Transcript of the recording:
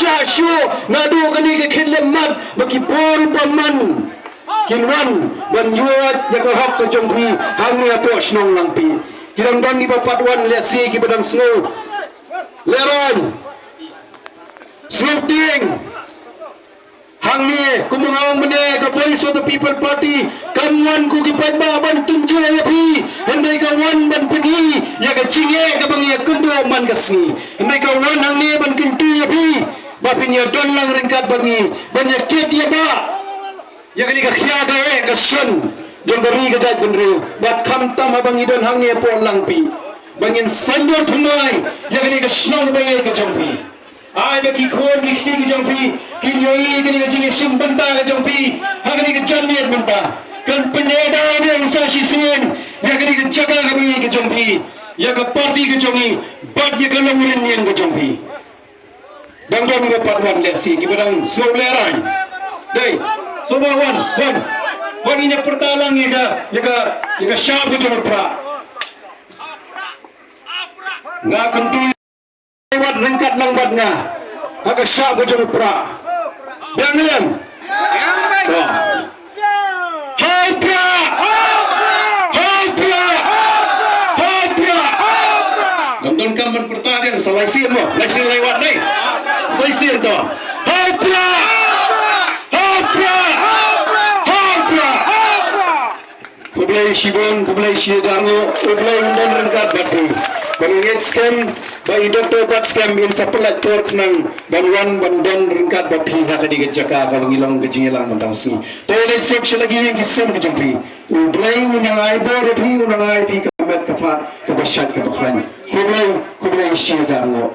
syasyu nadu kani ke khidlemat bagi por paman kinwan ban yuat ya ko hak ko jongpi hangi ato snong langpi kirang dan di papatwan lesi ki badang snow leron Sloting Hangni kumangawang mene ka Voice of the People Party kamwan ku gipat ba ban tunjo ya pi hendai ka wan ban pegi ya ka cinge ka bang ya kundo man gasni hendai ka wan hangni ban kintu ya pi ba pinya don lang ringkat bangi ban ya ket ya ba ya kani ka khia ka ka sun jonggari ka jat benre bat kham tam abang idon hangni pon lang pi bangin sanjo thumai ya kani ka snow ba ya ka jompi ai bagi khon ni khini ki jongpi kin yoi kini ka jingi sim banta ka jongpi ha kini ka jamir banta kan peneda ni ang sa sisen ya kini ka jaga kami ka jongpi ya ka party ka jongi bad ya ka lawurin niyan ka jongpi dangdang ni patwan lesi ki badang soleran dai soba wan ini pertalang ya ka syab ka jongpa nga kentu lewat ringkat langbatnya agak syab ke jomut pra biang nian hai pra nonton kamar pertanian selai sir mo laksir lewat deh selai sir to hai pra kublai shibon kublai shijango kublai undon ringkat batu Pengingit scam bagi doktor bat scam in sepelat tork nang banwan bandon ringkat bathi hak di jaka kalau ngilang kejilang mentasi toilet section lagi yang kisam kejumpi ublai unang ai bo repi unang ai di kamet kapat kebasyat kebakhan kublai syajarno